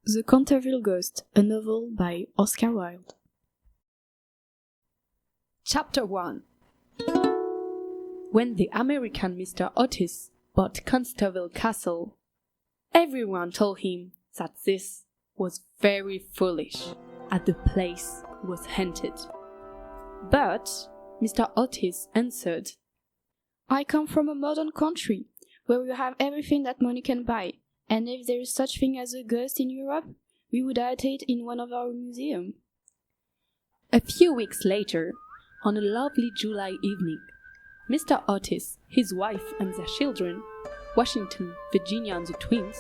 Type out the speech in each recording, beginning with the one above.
The Canterville Ghost, a novel by Oscar Wilde. Chapter 1. When the American Mr. Otis bought Canterville Castle, everyone told him that this was very foolish, as the place was haunted. But Mr. Otis answered, I come from a modern country, where we have everything that money can buy, and if there is such thing as a ghost in Europe, we would hide it in one of our museums. A few weeks later, on a lovely July evening, Mr. Otis, his wife and their children, Washington, Virginia and the twins,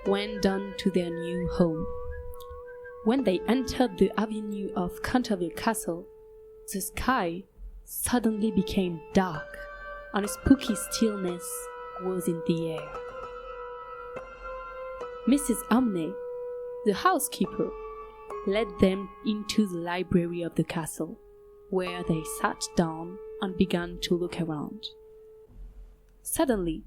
went down to their new home. When they entered the avenue of Canterville Castle, the sky suddenly became dark, and a spooky stillness was in the air. Mrs. Emilie, the housekeeper, led them into the library of the castle, where they sat down and began to look around. Suddenly,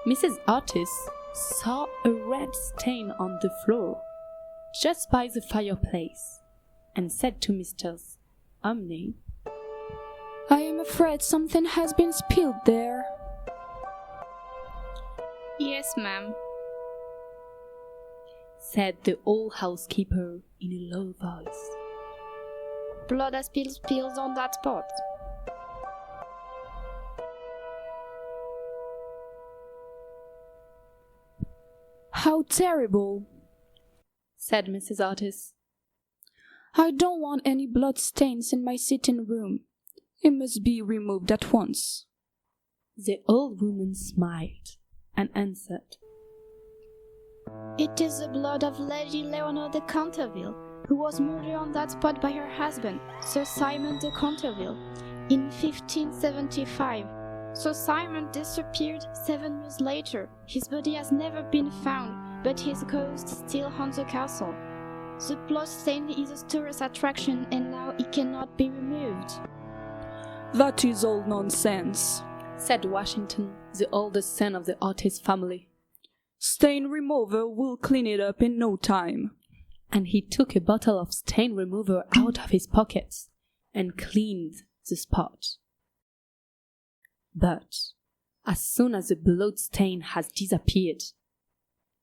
Mrs. Otis saw a red stain on the floor, just by the fireplace, and said to Mrs. Emilie, I am afraid something has been spilled there. Yes, ma'am, said the old housekeeper in a low voice. Blood has been spilled on that spot. How terrible, said Mrs. Otis. I don't want any blood stains in my sitting room. It must be removed at once. The old woman smiled and answered, It is the blood of Lady Leonor de Canterville, who was murdered on that spot by her husband, Sir Simon de Canterville, in 1575. Sir Simon disappeared 7 years later. His body has never been found, but his ghost still haunts the castle. The blood stain is a tourist attraction and now it cannot be removed. That is all nonsense, said Washington, the oldest son of the Otis family. Stain remover will clean it up in no time. And he took a bottle of stain remover out of his pockets and cleaned the spot. But as soon as the blood stain has disappeared,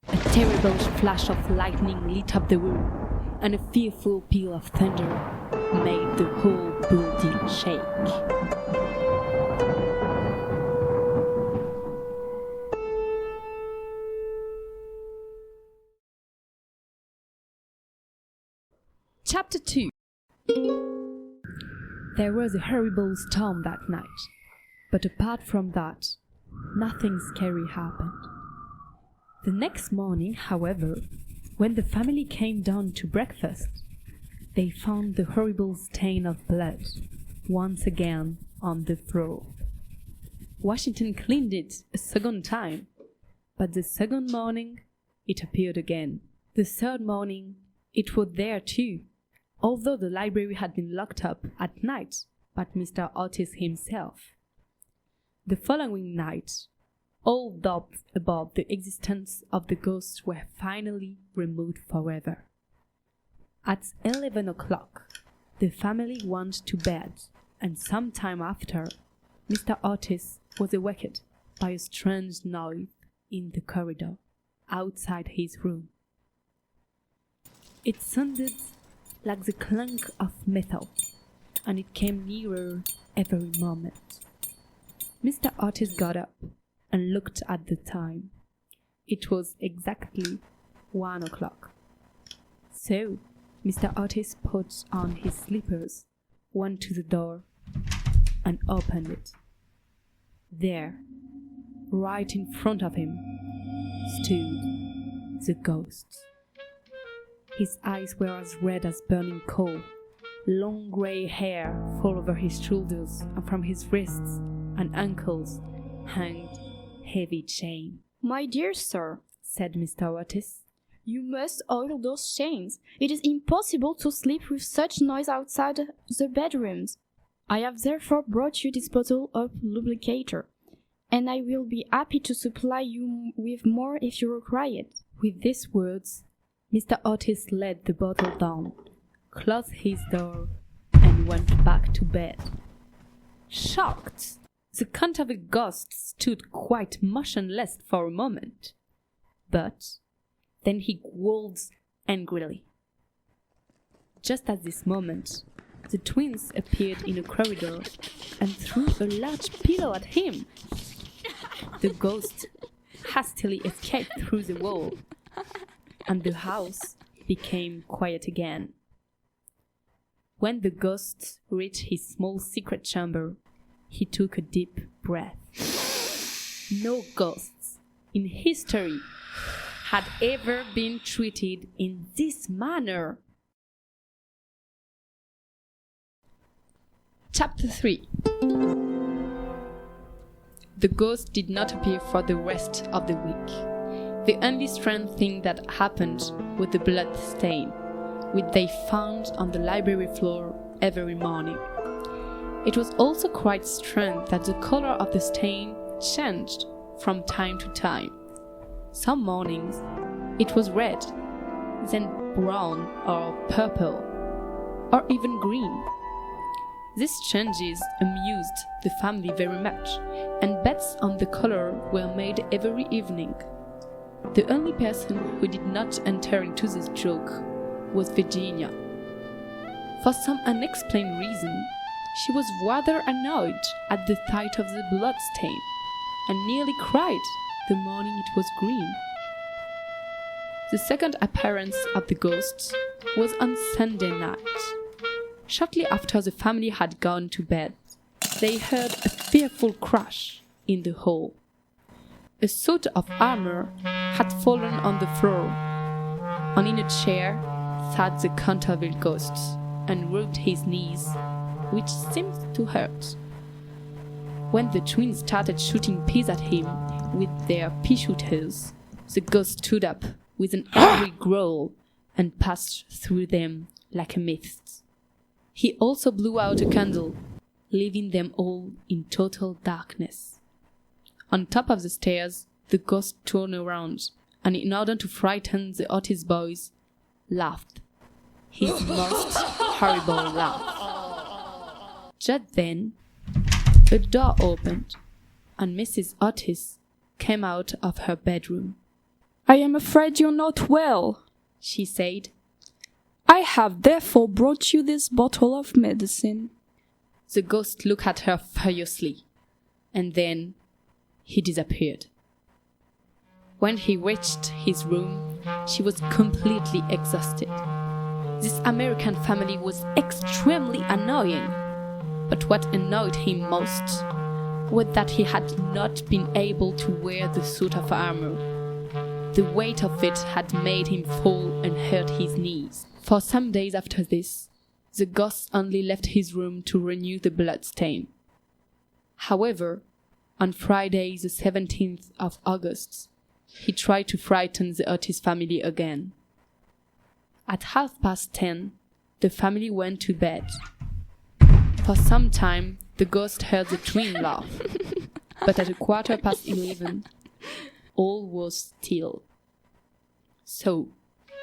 a terrible flash of lightning lit up the room, and a fearful peal of thunder made the whole building shake. Chapter 2. There was a horrible storm that night, but apart from that, nothing scary happened. The next morning, however, when the family came down to breakfast, they found the horrible stain of blood once again on the floor. Washington cleaned it a second time, but the second morning it appeared again. The third morning it was there too, although the library had been locked up at night by Mr. Otis himself. The following night, all doubts about the existence of the ghosts were finally removed forever. At 11 o'clock, the family went to bed, and some time after, Mr. Otis was awakened by a strange noise in the corridor outside his room. It sounded like the clunk of metal, and it came nearer every moment. Mr. Otis got up and looked at the time. It was exactly 1 o'clock. So, Mr. Otis put on his slippers, went to the door, and opened it. There, right in front of him, stood the ghost. His eyes were as red as burning coal. Long grey hair fell over his shoulders, and from his wrists and ankles hung heavy chain. My dear sir, said Mr. Otis, you must oil those chains. It is impossible to sleep with such noise outside the bedrooms. I have therefore brought you this bottle of lubricator, and I will be happy to supply you with more if you require it. With these words, Mr. Otis laid the bottle down, closed his door, and went back to bed. Shocked, the Canterville Ghost stood quite motionless for a moment, but then he growled angrily. Just at this moment, the twins appeared in a corridor and threw a large pillow at him. The ghost hastily escaped through the wall, and the house became quiet again. When the ghost reached his small secret chamber, he took a deep breath. No ghosts in history had ever been treated in this manner. Chapter 3. The ghost did not appear for the rest of the week. The only strange thing that happened was the blood stain, which they found on the library floor every morning. It was also quite strange that the color of the stain changed from time to time. Some mornings it was red, then brown or purple, or even green. These changes amused the family very much, and bets on the color were made every evening. The only person who did not enter into this joke was Virginia. For some unexplained reason, she was rather annoyed at the sight of the blood stain, and nearly cried the morning it was green. The second appearance of the ghost was on Sunday night. Shortly after the family had gone to bed, they heard a fearful crash in the hall. A suit of armor had fallen on the floor, and in a chair sat the Canterville Ghost and rubbed his knees, which seemed to hurt. When the twins started shooting peas at him with their pea shooters, the ghost stood up with an angry growl and passed through them like a mist. He also blew out a candle, leaving them all in total darkness. On top of the stairs, the ghost turned around, and in order to frighten the Otis boys, laughed. His most horrible laugh. Just then, a door opened, and Mrs. Otis came out of her bedroom. "I am afraid you're not well," she said. "I have therefore brought you this bottle of medicine." The ghost looked at her furiously, and then he disappeared. When he reached his room, she was completely exhausted. This American family was extremely annoying, but what annoyed him most was that he had not been able to wear the suit of armor. The weight of it had made him fall and hurt his knees. For some days after this, the ghost only left his room to renew the blood stain. However, on Friday the 17th of August, he tried to frighten the Otis family again. At 10:30, the family went to bed. For some time, the ghost heard the twin laugh, but at 11:15, all was still. So,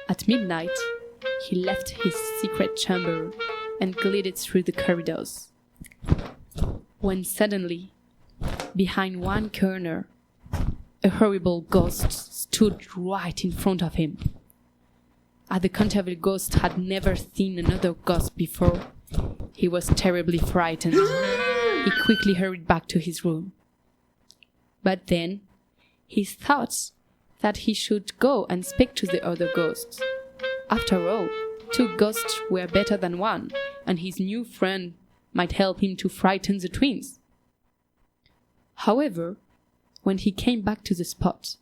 at midnight, he left his secret chamber and glided through the corridors, when suddenly, behind one corner, a horrible ghost stood right in front of him. As the Canterville Ghost had never seen another ghost before, he was terribly frightened. He quickly hurried back to his room. But then, he thought that he should go and speak to the other ghosts. After all, 2 ghosts were better than 1, and his new friend might help him to frighten the twins. However, when he came back to the spot,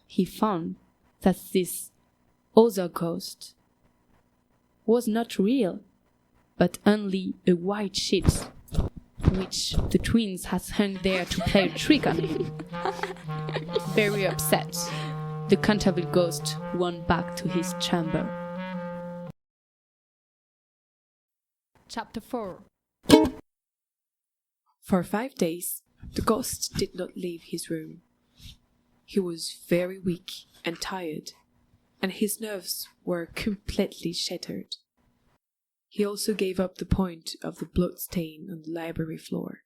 he found that this other ghost was not real, but only a white sheet, which the twins had hung there to play a trick on him. Very upset, the Canterville Ghost went back to his chamber. Chapter 4. For 5 days, the ghost did not leave his room. He was very weak and tired, and his nerves were completely shattered. He also gave up the point of the blood stain on the library floor.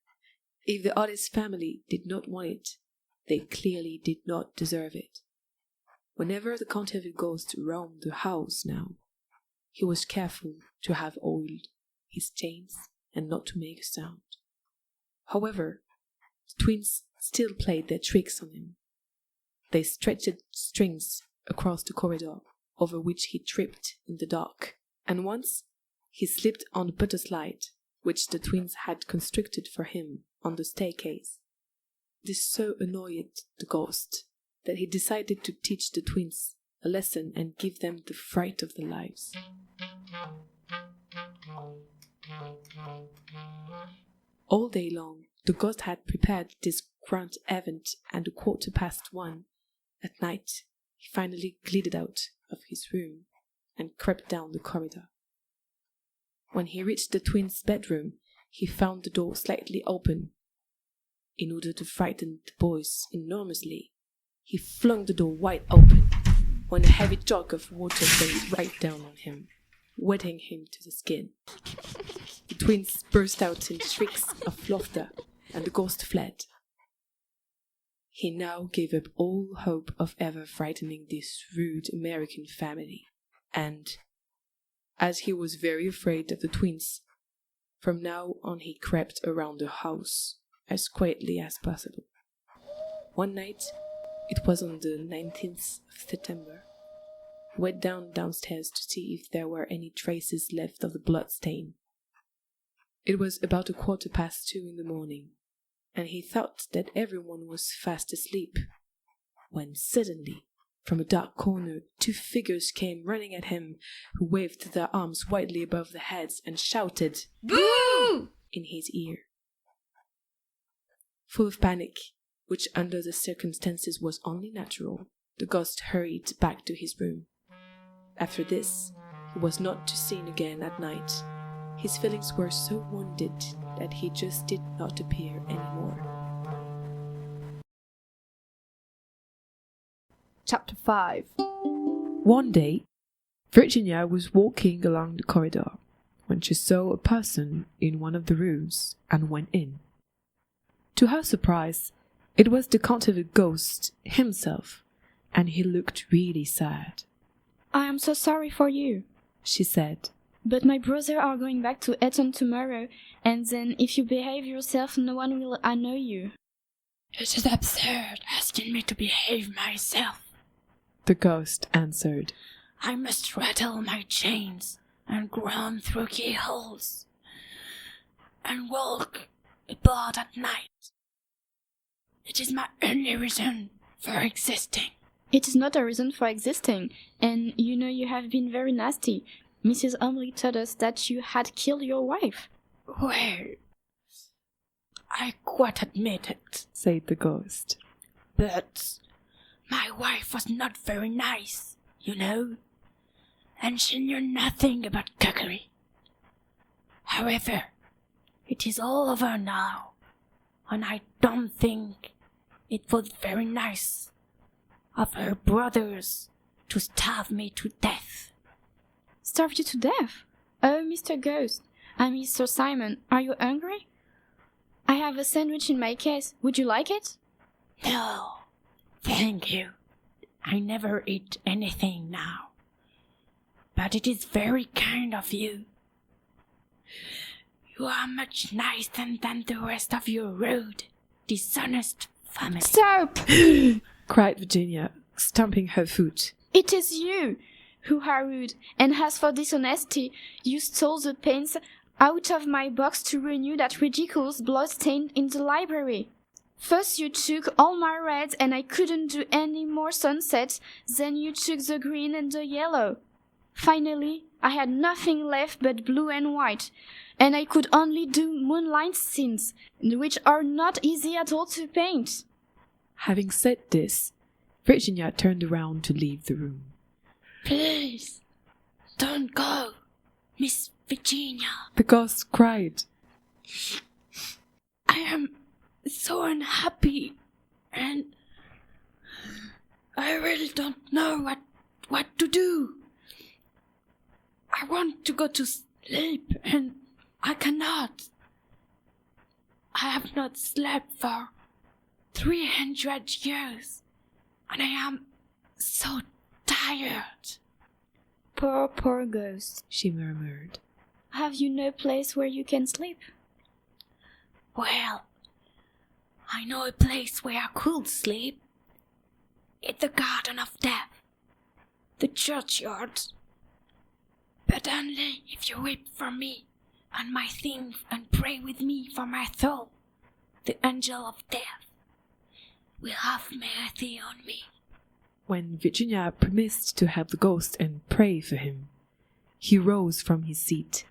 If the artist's family did not want it, they clearly did not deserve it. Whenever the Canterville Ghost roamed the house now, he was careful to have oiled his chains and not to make a sound. However, the twins still played their tricks on him. They stretched strings across the corridor, over which he tripped in the dark, and once he slipped on the butter slide, which the twins had constructed for him on the staircase. This so annoyed the ghost that he decided to teach the twins a lesson and give them the fright of their lives. All day long, the ghost had prepared this grand event, and at 1:15 at night, he finally glided out of his room and crept down the corridor. When he reached the twins' bedroom, he found the door slightly open. In order to frighten the boys enormously, he flung the door wide open, when a heavy jug of water rained right down on him, wetting him to the skin. The twins burst out in shrieks of laughter, and the ghost fled. He now gave up all hope of ever frightening this rude American family, and, as he was very afraid of the twins, from now on he crept around the house as quietly as possible. One night, it was on the 19th of September, he went downstairs to see if there were any traces left of the blood stain. It was about 2:15 in the morning, and he thought that everyone was fast asleep, when suddenly, from a dark corner, 2 figures came running at him, who waved their arms widely above their heads and shouted, "Boo!" in his ear. Full of panic, which under the circumstances was only natural, the ghost hurried back to his room. After this, he was not to be seen again at night. His feelings were so wounded that he just did not appear anymore. Chapter 5. One day, Virginia was walking along the corridor when she saw a person in one of the rooms and went in. To her surprise, it was the Canterville Ghost himself, and he looked really sad. "I am so sorry for you," she said. "but my brother are going back to Eton tomorrow, and then if you behave yourself, no one will annoy you." "It is absurd asking me to behave myself," the ghost answered. "I must rattle my chains and groan through keyholes and walk about at night. It is my only reason for existing." "It is not a reason for existing, and you know you have been very nasty. Mrs. Emilie told us that you had killed your wife." "Well, I quite admit it," said the ghost. "but my wife was not very nice, you know, and she knew nothing about cookery. However, it is all over now, and I don't think it was very nice of her brothers to starve me to death." "Starved you to death? Oh, Mr. Ghost, I'm Mr. Simon. Are you hungry? I have a sandwich in my case. Would you like it?" "No, thank you. I never eat anything now. But it is very kind of you. You are much nicer than the rest of your rude, dishonest family." "Stop!" cried Virginia, stamping her foot. "It is you who are rude, and as for dishonesty, you stole the pens out of my box to renew that ridiculous blood stain in the library. First you took all my reds, and I couldn't do any more sunsets, then you took the green and the yellow. Finally, I had nothing left but blue and white, and I could only do moonlight scenes, which are not easy at all to paint." Having said this, Virginia turned around to leave the room. "Please, don't go, Miss Virginia," the ghost cried. "I am so unhappy, and I really don't know what what to do. I want to go to sleep, and I cannot. I have not slept for 300 years, and I am so tired. Poor ghost, she murmured. Have you no place where you can sleep? Well, I know a place where I could sleep. It's the Garden of Death, the churchyard. But only if you weep for me and my things and pray with me for my soul. The angel of death will have mercy on me. When Virginia promised to help the ghost and pray for him, he rose from his seat,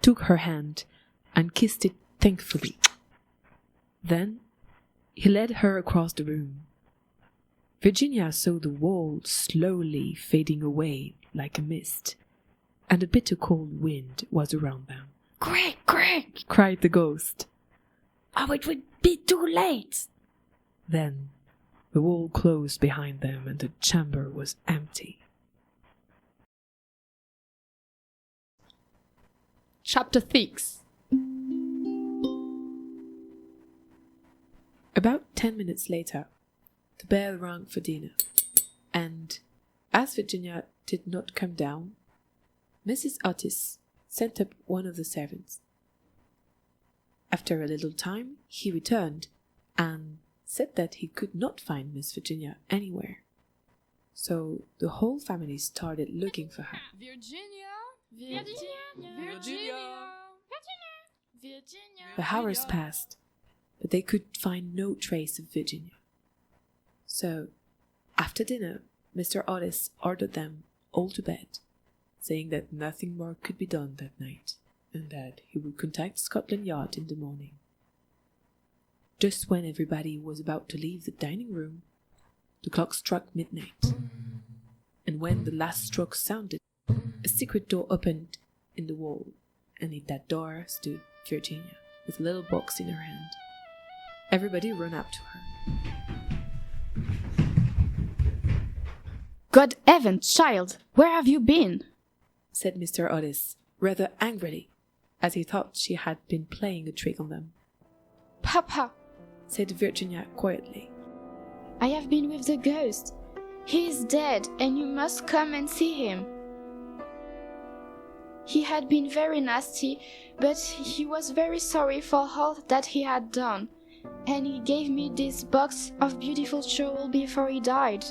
took her hand, and kissed it thankfully. Then he led her across the room. Virginia saw the wall slowly fading away like a mist, and a bitter cold wind was around them. Quick! Cried the ghost. Oh, it would be too late! Then the wall closed behind them and the chamber was empty. Chapter 6. About 10 minutes later, the bell rang for dinner, and as Virginia did not come down, Mrs. Otis sent up one of the servants. After a little time, he returned and said that he could not find Miss Virginia anywhere. So the whole family started looking for her. Virginia! The hours passed, but they could find no trace of Virginia. So, after dinner, Mr. Otis ordered them all to bed, saying that nothing more could be done that night, and that he would contact Scotland Yard in the morning. Just when everybody was about to leave the dining room, the clock struck midnight, and when the last stroke sounded, a secret door opened in the wall, and in that door stood Virginia, with a little box in her hand. Everybody ran up to her. Good heavens, child, where have you been? Said Mr. Otis, rather angrily, as he thought she had been playing a trick on them. Papa, said Virginia quietly. I have been with the ghost. He is dead, and you must come and see him. He had been very nasty, but he was very sorry for all that he had done, and he gave me this box of beautiful jewels before he died.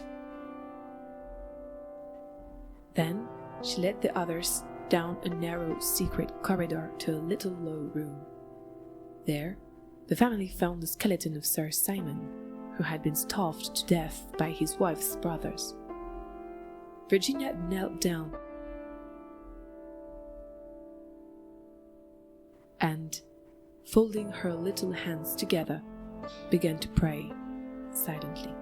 Then she led the others down a narrow, secret corridor to a little low room. There, the family found the skeleton of Sir Simon, who had been starved to death by his wife's brothers. Virginia knelt down and, folding her little hands together, began to pray silently.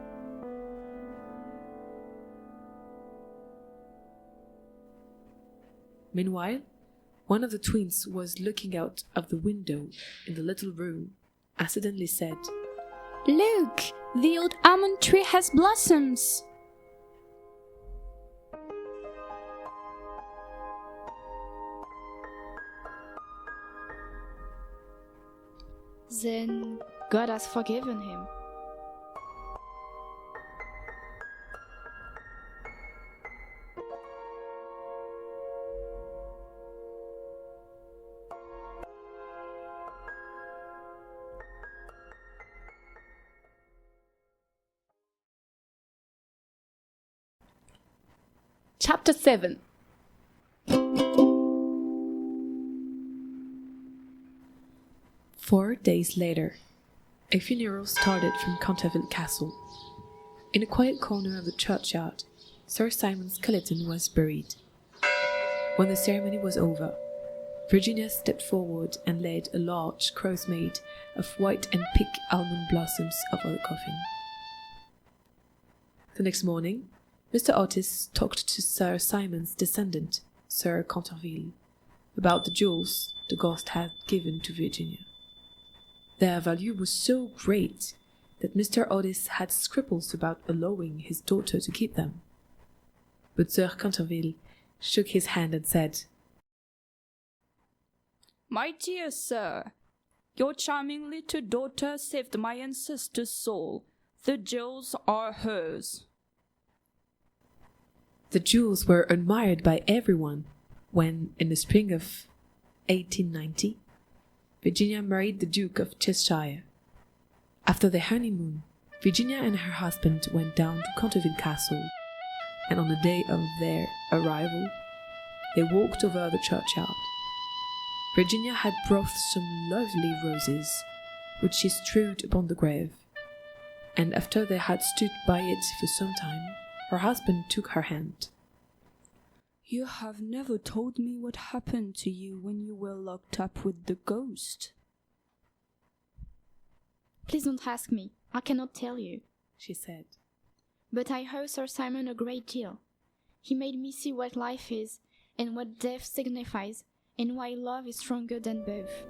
Meanwhile, one of the twins was looking out of the window in the little room and suddenly said, Look, the old almond tree has blossoms. Then God has forgiven him. Chapter 7. Four days later, a funeral started from Canterville Castle. In a quiet corner of the churchyard, Sir Simon's skeleton was buried. When the ceremony was over, Virginia stepped forward and laid a large cross made of white and pink almond blossoms over the coffin. The next morning, Mr. Otis talked to Sir Simon's descendant, Sir Canterville, about the jewels the ghost had given to Virginia. Their value was so great that Mr. Otis had scruples about allowing his daughter to keep them. but Sir Canterville shook his hand and said, "My dear sir, your charming little daughter saved my ancestor's soul. The jewels are hers." The jewels were admired by everyone when, in the spring of 1890, Virginia married the Duke of Cheshire. After their honeymoon, Virginia and her husband went down to Canterville Castle, and on the day of their arrival, they walked over the churchyard. Virginia had brought some lovely roses, which she strewed upon the grave, and after they had stood by it for some time, her husband took her hand. "You have never told me what happened to you when you were locked up with the ghost." Please don't ask me. I cannot tell you, she said. But I owe Sir Simon a great deal. He made me see what life is, and what death signifies, and why love is stronger than both.